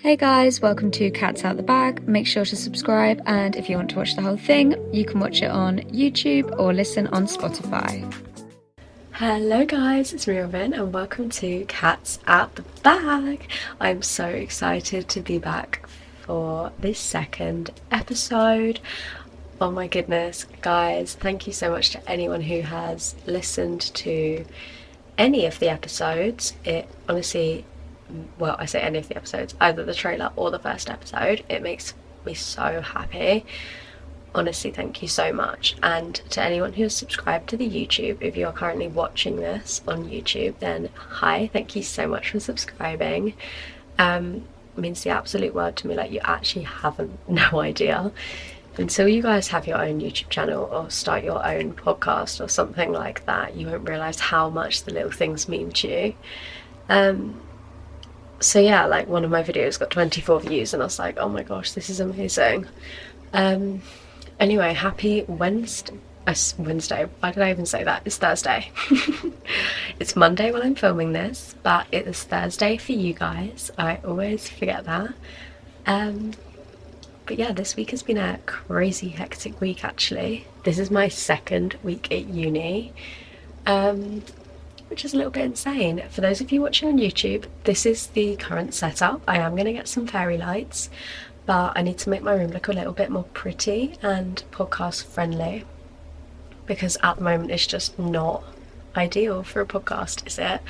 Hey guys, welcome to Cats Out the Bag. Make sure to subscribe, and if you want to watch the whole thing, you can watch it on YouTube or listen on Spotify. Hello guys, it's me Robin and welcome to Cats Out the Bag. I'm so excited to be back for this second episode. Oh my goodness, guys, thank you so much to anyone who has listened to any of the episodes. It honestly, well, I say any of the episodes, either the trailer or the first episode, it makes me so happy. Honestly, thank you so much. And to anyone who has subscribed to the YouTube, if you are currently watching this on YouTube, then hi, thank you so much for subscribing. It means the absolute world to me. Like, you actually haven't no idea. Until you guys have your own YouTube channel or start your own podcast or something like that, you won't realise how much the little things mean to you. So yeah, like, one of my videos got 24 views and I was like, oh my gosh, this is amazing. Anyway, happy Wednesday. Why did I even say that? It's Thursday. It's Monday when I'm filming this, but it is Thursday for you guys. I always forget that. But yeah, this week has been a crazy hectic week actually. This is my second week at uni, which is a little bit insane. For those of you watching on YouTube, this is the current setup. I am going to get some fairy lights, but I need to make my room look a little bit more pretty and podcast friendly, because at the moment it's just not ideal for a podcast, is it?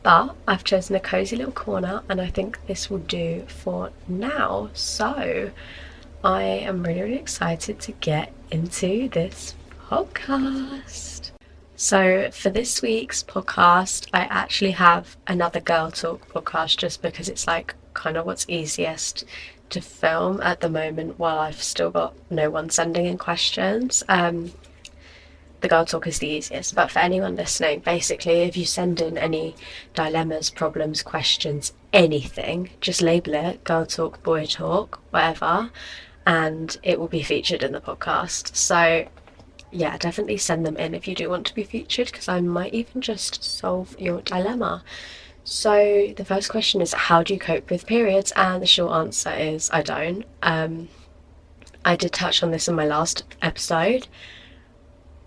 But I've chosen a cozy little corner and I think this will do for now. So I am really excited to get into this podcast. So for this week's podcast, I actually have another girl talk podcast, just because it's like kind of what's easiest to film at the moment while I've still got no one sending in questions. The girl talk is the easiest, but for anyone listening, basically if you send in any dilemmas, problems, questions, anything, just label it girl talk, boy talk, whatever, and it will be featured in the podcast. So yeah, definitely send them in if you do want to be featured, because I might even just solve your dilemma. So the first question is, how do you cope with periods? And the short answer is I don't. I did touch on this in my last episode.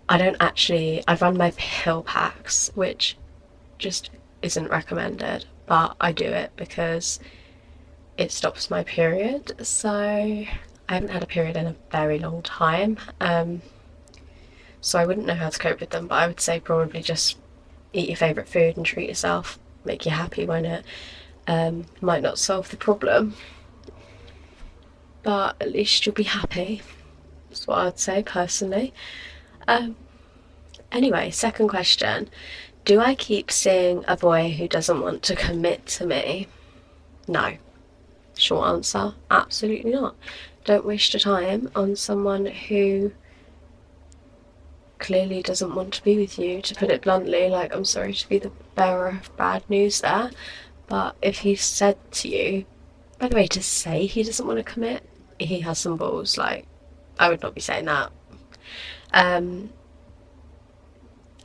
I run my pill packs, which just isn't recommended, but I do it because it stops my period. So I haven't had a period in a very long time, so I wouldn't know how to cope with them, but I would say probably just eat your favourite food and treat yourself. Make you happy, won't it? Might not solve the problem, but at least you'll be happy. That's what I'd say personally. Anyway, second question. Do I keep seeing a boy who doesn't want to commit to me? No. Short answer, absolutely not. Don't waste your time on someone who clearly doesn't want to be with you, to put it bluntly. Like, I'm sorry to be the bearer of bad news there, but if he said to you, by the way, to say he doesn't want to commit, he has some balls. Like, I would not be saying that.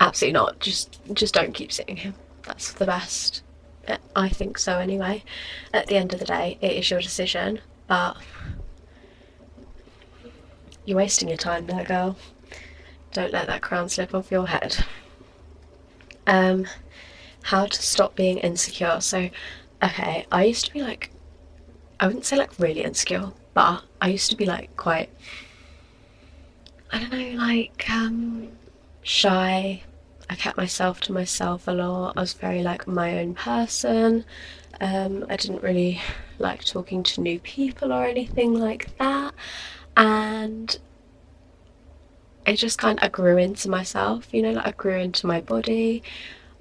Absolutely not. Just don't keep seeing him. That's the best. I think so anyway. At the end of the day, it is your decision, but you're wasting your time there, girl. Don't let that crown slip off your head. How to stop being insecure. So, okay, I used to be like, I wouldn't say like really insecure, but I used to be like quite, I don't know, like shy. I kept myself to myself a lot. I was very like my own person. I didn't really like talking to new people or anything like that, and it just kind of, I grew into myself, you know, like I grew into my body.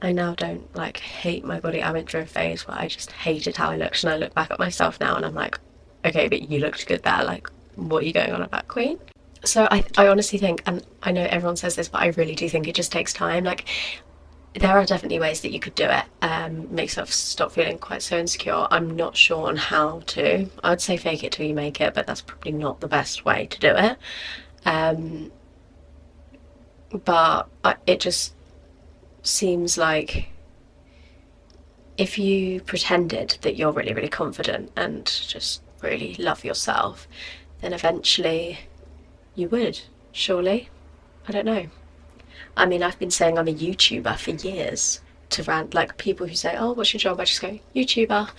I now don't like hate my body. I went through a phase where I just hated how I looked, and I look back at myself now and I'm like, okay, but you looked good there, like, what are you going on about, queen? So I honestly think, and I know everyone says this, but I really do think it just takes time. Like, there are definitely ways that you could do it, make yourself stop feeling quite so insecure. I'm not sure on how to. I would say fake it till you make it, but that's probably not the best way to do it. But it just seems like if you pretended that you're really, really confident and just really love yourself, then eventually you would, surely. I don't know. I mean, I've been saying I'm a YouTuber for years to rant, like people who say, oh, what's your job? I just go, YouTuber.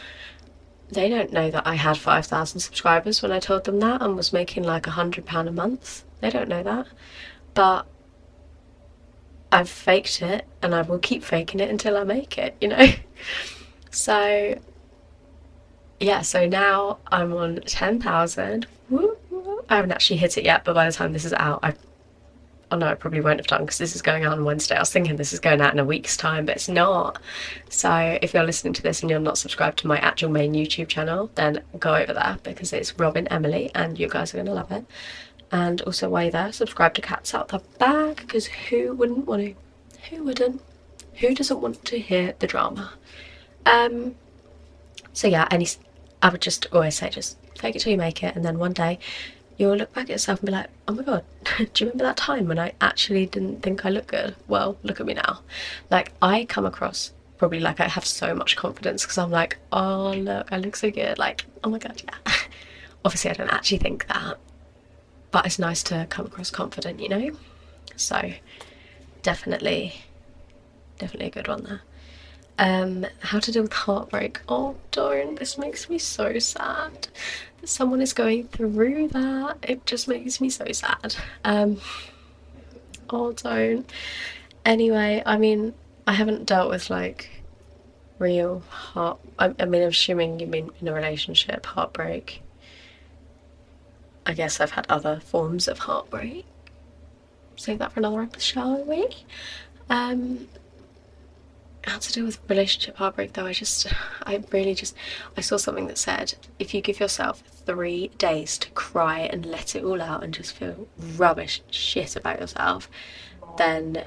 They don't know that I had 5,000 subscribers when I told them that and was making like £100 a month. They don't know that. But I've faked it and I will keep faking it until I make it, you know? So, yeah, so now I'm on 10,000. I haven't actually hit it yet, but by the time this is out, oh no, I probably won't have done because this is going out on Wednesday. I was thinking this is going out in a week's time, but it's not. So if you're listening to this and you're not subscribed to my actual main YouTube channel, then go over there because it's Robin Emily and you guys are going to love it. And also while you're there, subscribe to Cats Out the Bag because who wouldn't want to? Who wouldn't? Who doesn't want to hear the drama? So yeah, I would just always say just fake it till you make it, and then one day you'll look back at yourself and be like, oh my god, do you remember that time when I actually didn't think I looked good? Well, look at me now. Like, I come across probably like I have so much confidence because I'm like, oh look, I look so good, like, oh my god, yeah. Obviously I don't actually think that, but it's nice to come across confident, you know? So definitely a good one there. How to deal with heartbreak. Oh, don't. This makes me so sad that someone is going through that. It just makes me so sad. Oh, don't. Anyway, I mean, I haven't dealt with like real I mean, I'm assuming you mean in a relationship, heartbreak. I guess I've had other forms of heartbreak. Save that for another episode, shall we? How to deal with relationship heartbreak though, I saw something that said if you give yourself 3 days to cry and let it all out and just feel rubbish shit about yourself, then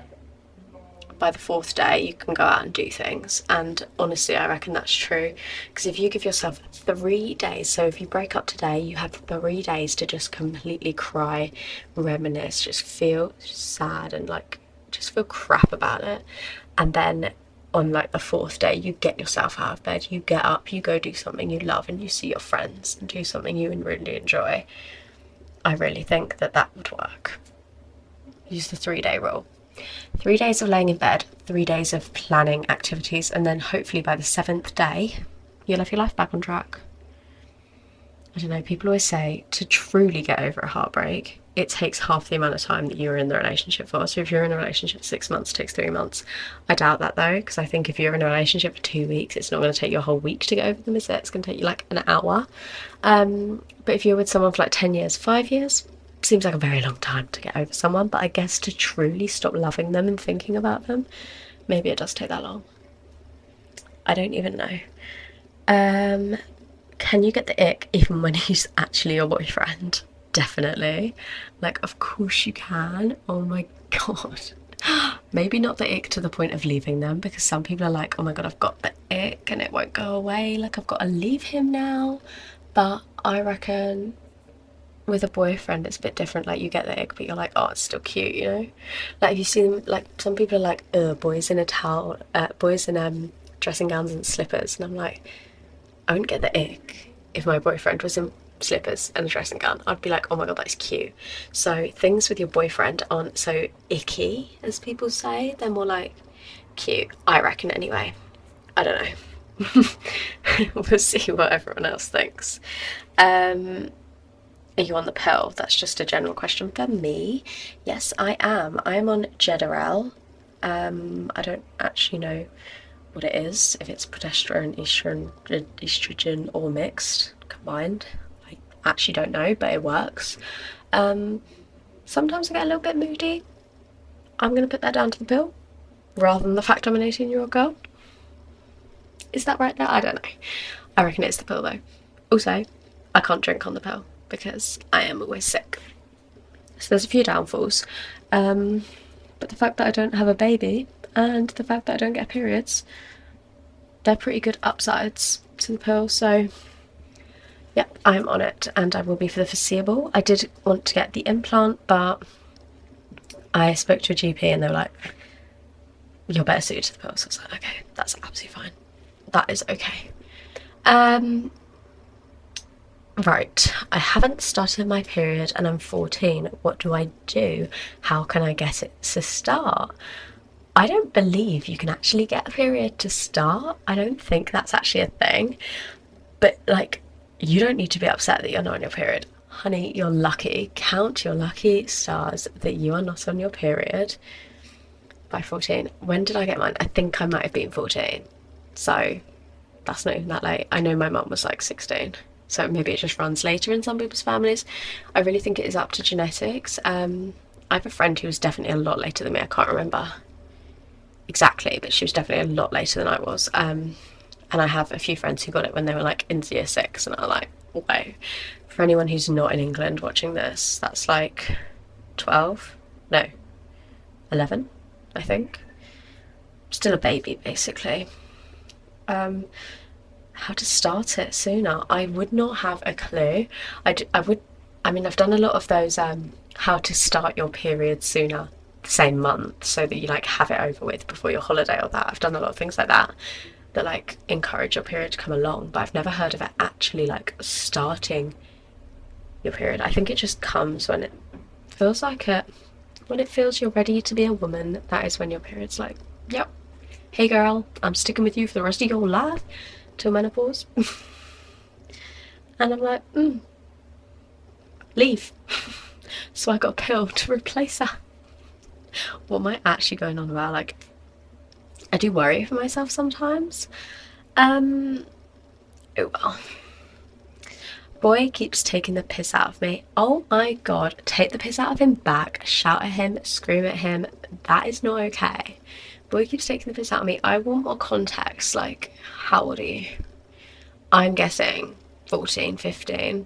by the 4th day you can go out and do things. And honestly, I reckon that's true, because if you give yourself 3 days, so if you break up today, you have 3 days to just completely cry, reminisce, just feel sad and like just feel crap about it, and then on like the 4th day you get yourself out of bed, you get up, you go do something you love, and you see your friends and do something you really enjoy. I really think that would work. Use the 3-day rule. 3 days of laying in bed, 3 days of planning activities, and then hopefully by the 7th day you'll have your life back on track. I don't know, people always say to truly get over a heartbreak it takes half the amount of time that you were in the relationship for. So if you're in a relationship for 6 months, it takes 3 months. I doubt that though, because I think if you're in a relationship for 2 weeks, it's not going to take you a whole week to get over them, is it? It's going to take you like an hour. But if you're with someone for like 10 years, 5 years, seems like a very long time to get over someone. But I guess to truly stop loving them and thinking about them, maybe it does take that long. I don't even know. Can you get the ick even when he's actually your boyfriend? Definitely. Like, of course you can. Oh my god. Maybe not the ick to the point of leaving them, because some people are like, oh my god, I've got the ick and it won't go away, like I've got to leave him now. But I reckon with a boyfriend it's a bit different. Like, you get the ick but you're like, oh, it's still cute, you know? Like, you see them, like some people are like, boys in a towel, boys in dressing gowns and slippers, and I'm like, I wouldn't get the ick if my boyfriend was in slippers and a dressing gown. I'd be like, oh my god, that's cute. So things with your boyfriend aren't so icky as people say, they're more like cute, I reckon anyway. I don't know. We'll see what everyone else thinks. Are you on the pill? That's just a general question for me. Yes, I am. I am on Jedorel. I don't actually know what it is, if it's progesterone, estrogen or mixed, combined. I actually don't know, but it works. Sometimes I get a little bit moody. I'm going to put that down to the pill rather than the fact I'm an 18-year-old girl. Is that right there? I don't know. I reckon it's the pill though. Also, I can't drink on the pill because I am always sick. So there's a few downfalls. But the fact that I don't have a baby and the fact that I don't get periods, they're pretty good upsides to the pill. So yeah, I'm on it and I will be for the foreseeable. I did want to get the implant, but I spoke to a GP and they were like, you're better suited to the pill. So I was like, okay, that's absolutely fine. that is okay. Right, I haven't started my period and I'm 14. What do I do? How can I get it to start? I don't believe you can actually get a period to start. I don't think that's actually a thing. But, like, you don't need to be upset that you're not on your period. Honey, you're lucky. Count your lucky stars that you are not on your period by 14. When did I get mine? I think I might have been 14. So, that's not even that late. I know my mum was like 16. So maybe it just runs later in some people's families. I really think it is up to genetics. I have a friend who was definitely a lot later than me. I can't remember exactly, but she was definitely a lot later than I was. And I have a few friends who got it when they were like in year 6, and I'm like, wow. For anyone who's not in England watching this, that's like 12, no, 11, I think. Still a baby, basically. How to start it sooner? I would not have a clue. I mean, I've done a lot of those how to start your period sooner, the same month, so that you like have it over with before your holiday or that. I've done a lot of things like that like encourage your period to come along, but I've never heard of it actually like starting your period. I think it just comes when it feels like it. When it feels you're ready to be a woman, that is when your period's like, yep, hey girl, I'm sticking with you for the rest of your life till menopause. And I'm like, leave. So I got a pill to replace her. What am I actually going on about? Like, I do worry for myself sometimes. Oh well. Boy keeps taking the piss out of me. Oh my god, take the piss out of him back, shout at him, scream at him. That is not okay. Boy keeps taking the piss out of me. I want more context. Like, how old are you? I'm guessing 14, 15.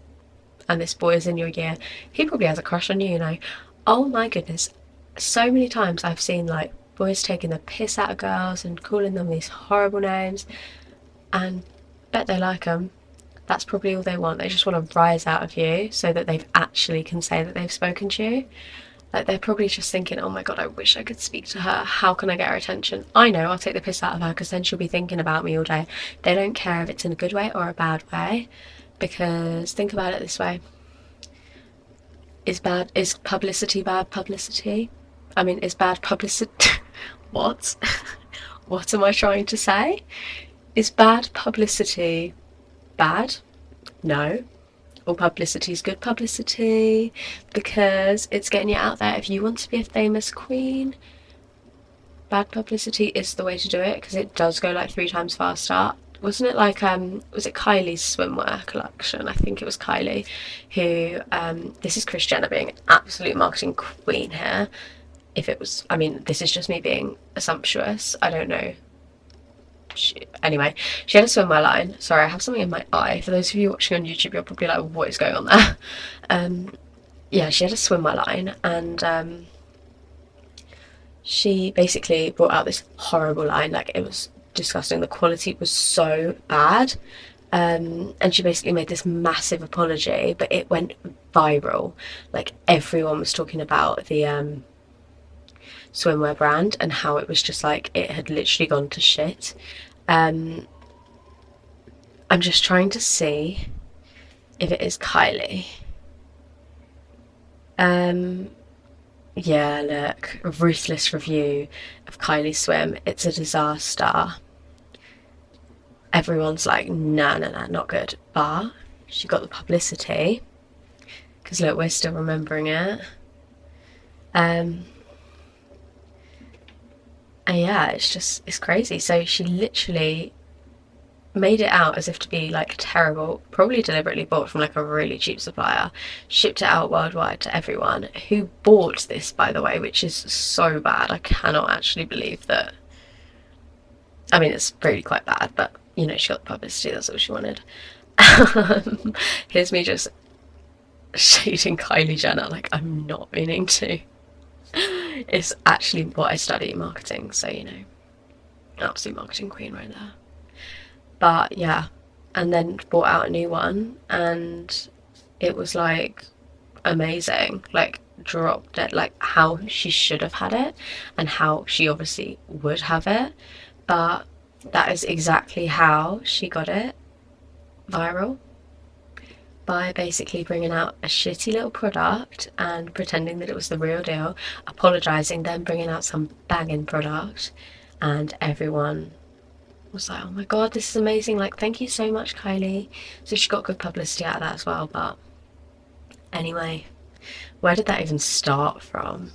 And this boy is in your year. He probably has a crush on you, you know. Oh my goodness. So many times I've seen, like, boys taking the piss out of girls and calling them these horrible names. And bet they like them. That's probably all they want. They just want to rise out of you so that they actually can say that they've spoken to you. Like, they're probably just thinking, oh my god, I wish I could speak to her. How can I get her attention? I know, I'll take the piss out of her because then she'll be thinking about me all day. They don't care if it's in a good way or a bad way, because think about it this way. Is publicity bad publicity? I mean, is bad publicity... What? What am I trying to say? Is bad publicity bad? No. All publicity is good publicity because it's getting you out there. If you want to be a famous queen, bad publicity is the way to do it because it does go like 3 times faster. Wasn't it like was it Kylie's swimwear collection? I think it was Kylie who this is Kris Jenner being an absolute marketing queen here. If it was, I mean, this is just me being assumptuous, I don't know. Anyway, she had a swimwear line. Sorry, I have something in my eye. For those of you watching on YouTube, you're probably like, what is going on there? Yeah, she had a swimwear line, and she basically brought out this horrible line. Like, it was disgusting. The quality was so bad. And she basically made this massive apology, but it went viral. Like, everyone was talking about the swimwear brand and how it was just like it had literally gone to shit. I'm just trying to see if it is Kylie. Yeah, look, a ruthless review of Kylie Swim. It's a disaster. Everyone's like, no, not good. But she got the publicity because look, we're still remembering it. And yeah, it's crazy. So she literally made it out as if to be like terrible, probably deliberately bought from like a really cheap supplier, shipped it out worldwide to everyone who bought this, by the way, which is so bad. I cannot actually believe that. I mean, it's really quite bad, but you know, she got the publicity, that's all she wanted. Here's me just shading Kylie Jenner, like I'm not meaning to. It's actually what I study, marketing, so you know, absolute marketing queen right there. But yeah, and then bought out a new one, and it was like amazing, like dropped it, like how she should have had it and how she obviously would have it. But that is exactly how she got it viral, by basically bringing out a shitty little product and pretending that it was the real deal, apologising, then bringing out some banging product, and everyone was like, oh my god, this is amazing, like, thank you so much, Kylie. So she got good publicity out of that as well. But anyway, where did that even start from?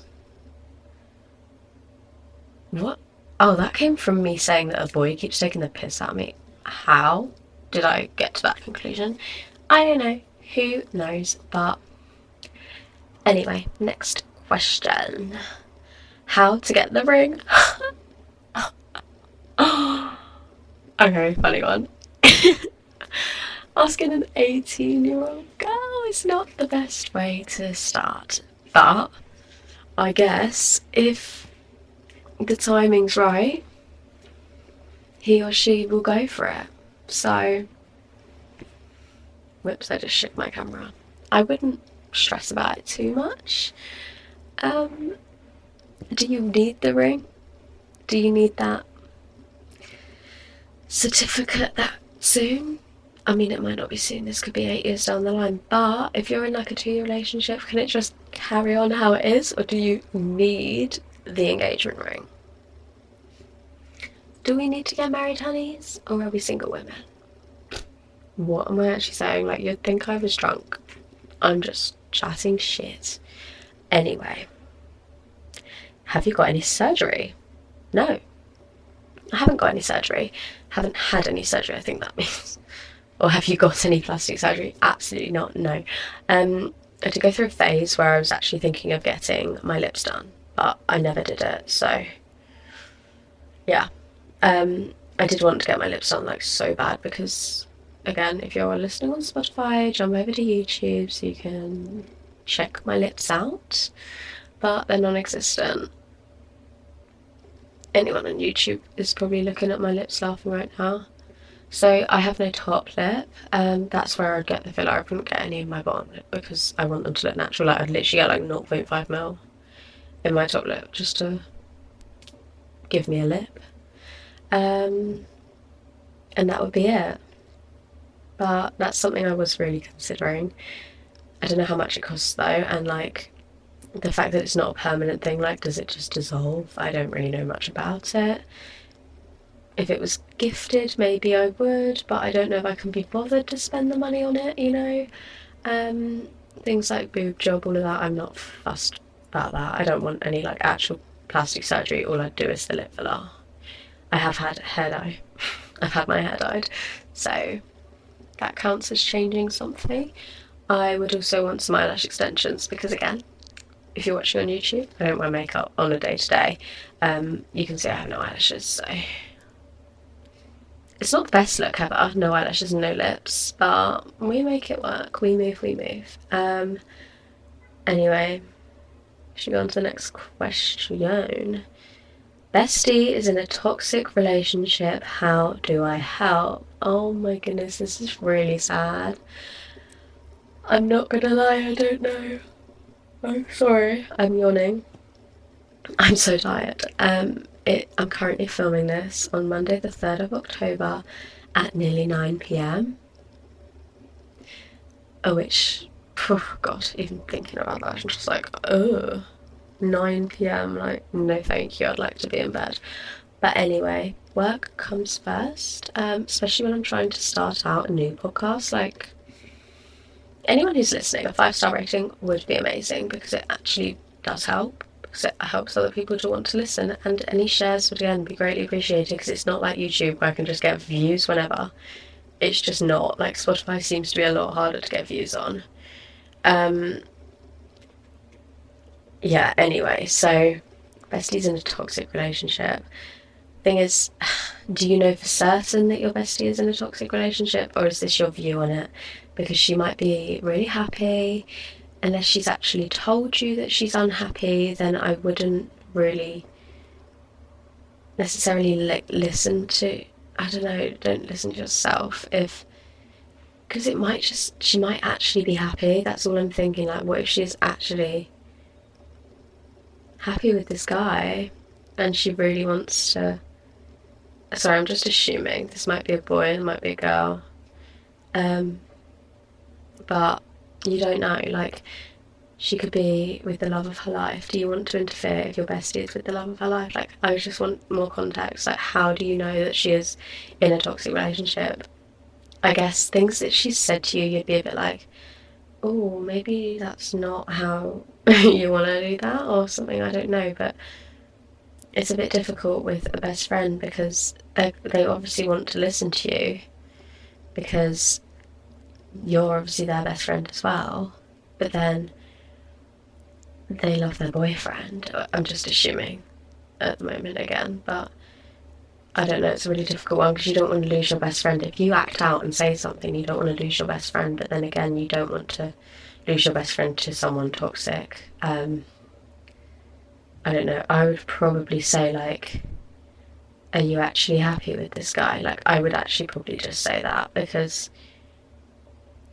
What? Oh, that came from me saying that a boy keeps taking the piss out of me. How did I get to that conclusion? I don't know. Who knows? But anyway, next question. How to get the ring? Okay, funny one. Asking an 18-year-old girl is not the best way to start. But I guess if the timing's right, he or she will go for it. So, whoops, I just shook my camera. I wouldn't stress about it too much. Do you need the ring? Do you need that certificate that soon? I mean, it might not be soon, this could be 8 years down the line, but if you're in like a 2-year relationship, can it just carry on how it is, or do you need the engagement ring? Do we need to get married, honeys, or are we single women? What am I actually saying? Like, you'd think I was drunk. I'm just chatting shit. Anyway, have you got any surgery? No, I haven't got any surgery. Haven't had any surgery, I think that means. Or have you got any plastic surgery? Absolutely not, no. I had to go through a phase where I was actually thinking of getting my lips done, but I never did it, so yeah. I did want to get my lips done, like, so bad, because, again, if you're listening on Spotify, jump over to YouTube so you can check my lips out, but they're non-existent. Anyone on YouTube is probably looking at my lips laughing right now. So I have no top lip. That's where I'd get the filler. I wouldn't get any in my bottom lip because I want them to look natural. Like, I'd literally get like 0.5 ml in my top lip just to give me a lip. And that would be it. But that's something I was really considering. I don't know how much it costs though, and like the fact that it's not a permanent thing, like, does it just dissolve? I don't really know much about it. If it was gifted, maybe I would, but I don't know if I can be bothered to spend the money on it, you know? Things like boob job, all of that, I'm not fussed about that. I don't want any like actual plastic surgery. All I'd do is the lip filler. I have had hair dye. I've had my hair dyed, so that counts as changing something. I would also want some eyelash extensions because, again, if you're watching on YouTube, I don't wear makeup on a day-to-day. You can see I have no eyelashes, so it's not the best look ever, no eyelashes and no lips, but we make it work. We move. Anyway, should we go on to the next question? Bestie is in a toxic relationship. How do I help? Oh my goodness, this is really sad. I'm not gonna lie, I don't know. I'm sorry, I'm yawning. I'm so tired. I'm currently filming this on Monday the 3rd of October at nearly 9 p.m. Which, oh god, even thinking about that, I'm just like, ugh. 9 p.m, like, no thank you, I'd like to be in bed. But anyway, work comes first, especially when I'm trying to start out a new podcast. Like, anyone who's listening, a 5-star rating would be amazing because it actually does help, because it helps other people to want to listen, and any shares would, again, be greatly appreciated, because it's not like YouTube where I can just get views whenever. It's just not. Like, Spotify seems to be a lot harder to get views on. Yeah, anyway, so bestie's in a toxic relationship. Thing is, do you know for certain that your bestie is in a toxic relationship, or is this your view on it? Because she might be really happy. Unless she's actually told you that she's unhappy, then I wouldn't really necessarily listen to, I don't know, don't listen to yourself, because it might just, she might actually be happy. That's all I'm thinking. Like, what if she's actually happy with this guy and she really wants to sorry, I'm just assuming this might be a boy, it might be a girl. But you don't know, like, she could be with the love of her life. Do you want to interfere if your bestie is with the love of her life? Like, I just want more context. Like, how do you know that she is in a toxic relationship? I guess things that she's said to you, you'd be a bit like, oh, maybe that's not how you want to do that or something, I don't know. But it's a bit difficult with a best friend because they obviously want to listen to you because you're obviously their best friend as well. But then they love their boyfriend. I'm just assuming at the moment again, but I don't know, it's a really difficult one because you don't want to lose your best friend. If you act out and say something, you don't want to lose your best friend, but then again, you don't want to lose your best friend to someone toxic. I don't know, I would probably say, like, are you actually happy with this guy? Like, I would actually probably just say that, because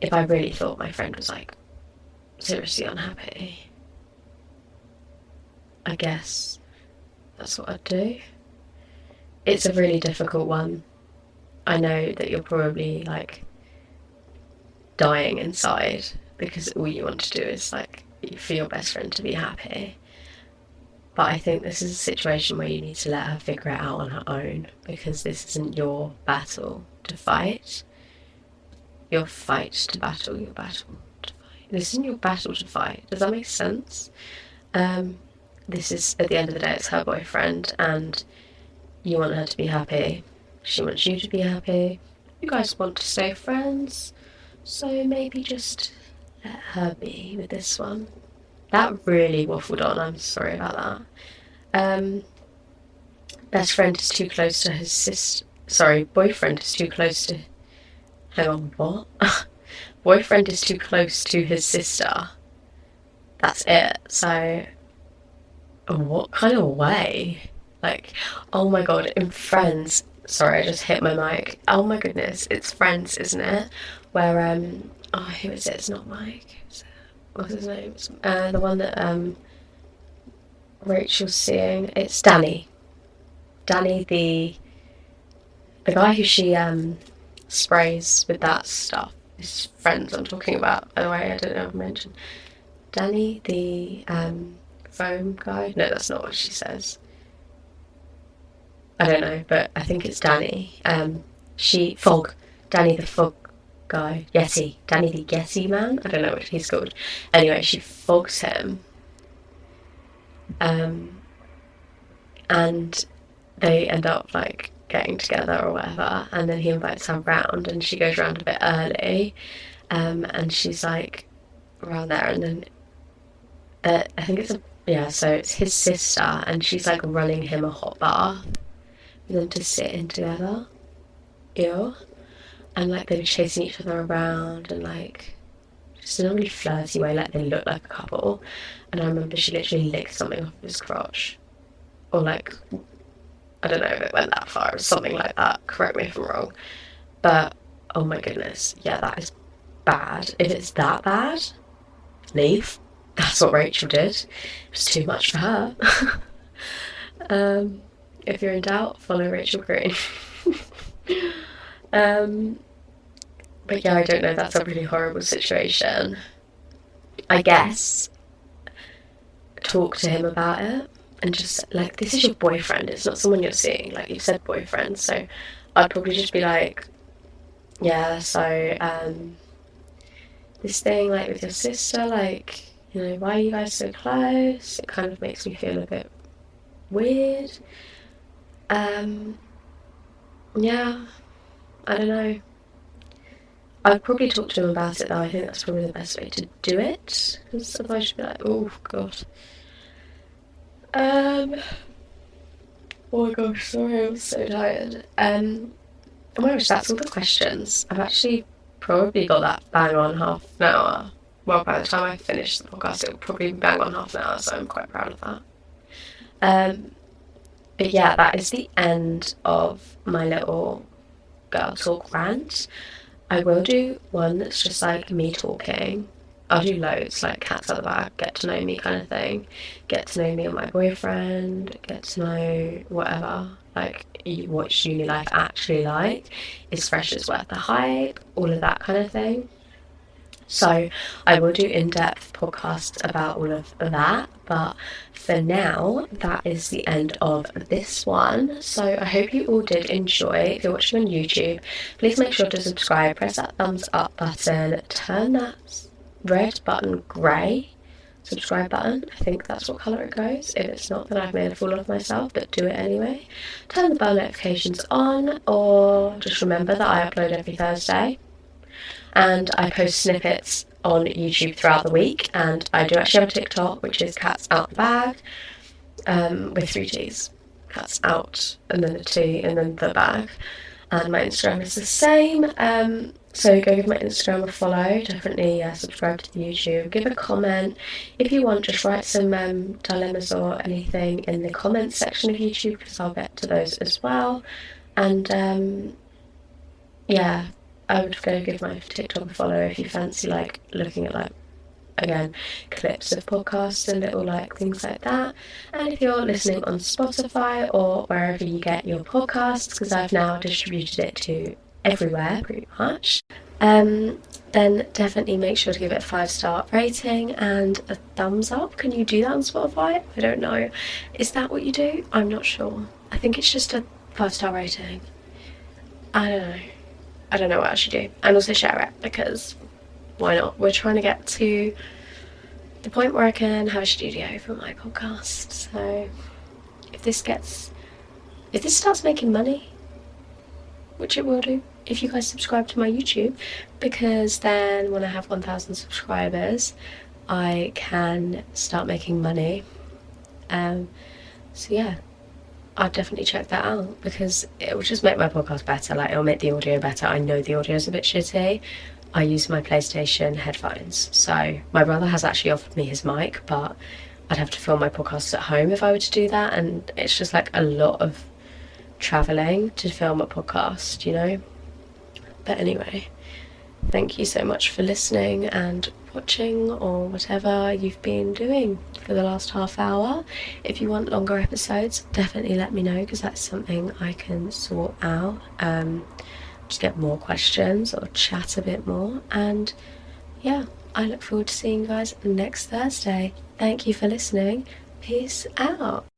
if I really thought my friend was, like, seriously unhappy, I guess that's what I'd do. It's a really difficult one. I know that you're probably, like, dying inside because all you want to do is, like, for your best friend to be happy. But I think this is a situation where you need to let her figure it out on her own, because this isn't your battle to fight. Your fight to battle, your battle to fight. This isn't your battle to fight. Does that make sense? This is, at the end of the day, it's her boyfriend, and you want her to be happy. She wants you to be happy. You guys want to stay friends, so maybe just let her be with this one. That really waffled on, I'm sorry about that. Best friend is too close to his sister. Sorry, boyfriend is too close to... Hang on, what? Boyfriend is too close to his sister. That's it. So, what kind of way? Like, oh my god, in Friends... Sorry, I just hit my mic. Oh my goodness, it's Friends, isn't it? Where, oh, who is it? It's not Mike. What's his name? The one that Rachel's seeing. It's Danny. Danny, the guy who she sprays with that stuff. It's Friends I'm talking about, by the way. I don't know if I mentioned. Danny, the foam guy. No, that's not what she says. I don't know, but I think it's Danny. Fog. Danny the Fog guy. Yeti. Danny the Yeti man? I don't know what he's called. Anyway, she fogs him. And they end up, like, getting together or whatever, and then he invites her round, and she goes round a bit early, and she's, like, around there, and then I think so it's his sister, and she's, like, running him a hot bath for them to sit in together. Ew. And, like, they were chasing each other around, and, like, just in a really flirty way, like, they look like a couple. And I remember she literally licked something off his crotch. Or, like, I don't know if it went that far, or something like that. Correct me if I'm wrong. But, oh my goodness, yeah, that is bad. If it's that bad, leave. That's what Rachel did. It was too much for her. If you're in doubt, follow Rachel Green. But yeah, I don't know, that's a really horrible situation. I guess talk to him about it, and just, like, this is your boyfriend, it's not someone you're seeing, like, you've said boyfriend, so I'd probably just be like, yeah, so, this thing, like, with your sister, like, you know, why are you guys so close? It kind of makes me feel a bit weird. Yeah, I don't know. I'd probably talk to him about it, though. I think that's probably the best way to do it, because otherwise you'd be like, oh god. Oh my gosh, sorry, I'm so tired. Oh my gosh, that's all the questions. I've actually probably got that bang on half an hour. Well, by the time I finish the podcast, it'll probably be bang on half an hour, so I'm quite proud of that. But yeah, that is the end of my little girl talk rant. I will do one that's just like me talking. I'll do loads, like cats out the bag, get to know me kind of thing. Get to know me and my boyfriend, get to know whatever. Like, what's uni life actually like? Is freshers worth the hype? All of that kind of thing. So I will do in-depth podcasts about all of that, but for now, that is the end of this one. So I hope you all did enjoy. If you're watching on YouTube, please make sure to subscribe, press that thumbs up button, turn that red button grey, subscribe button, I think that's what colour it goes. If it's not, then I've made a fool of myself, but do it anyway. Turn the bell notifications on, or just remember that I upload every Thursday. And I post snippets on YouTube throughout the week, and I do actually have a TikTok, which is Cats Out the Bag, with 3 T's. Cats Out, and then a T, and then the bag. And my Instagram is the same, so go give my Instagram a follow. Definitely subscribe to the YouTube. Give a comment. If you want, just write some dilemmas or anything in the comments section of YouTube, because I'll get to those as well. And yeah, I would go give my TikTok a follow if you fancy like looking at like, again, clips of podcasts and little like things like that. And if you're listening on Spotify or wherever you get your podcasts, because I've now distributed it to everywhere pretty much, then definitely make sure to give it a 5-star rating and a thumbs up. Can you do that on Spotify? I don't know. Is that what you do? I'm not sure. I think it's just a 5-star rating. I don't know what else you do. And also share it, because why not? We're trying to get to the point where I can have a studio for my podcast. So if this starts making money, which it will do if you guys subscribe to my YouTube, because then when I have 1,000 subscribers, I can start making money. So yeah, I'll definitely check that out, because it will just make my podcast better. Like, it'll make the audio better. I know the audio is a bit shitty. I use my PlayStation headphones, so my brother has actually offered me his mic, but I'd have to film my podcasts at home if I were to do that, and it's just like a lot of travelling to film a podcast, you know. But anyway, thank you so much for listening and watching, or whatever you've been doing for the last half hour. If you want longer episodes, definitely let me know, because that's something I can sort out. Just get more questions or chat a bit more. And yeah, I look forward to seeing you guys next Thursday. Thank you for listening. Peace out.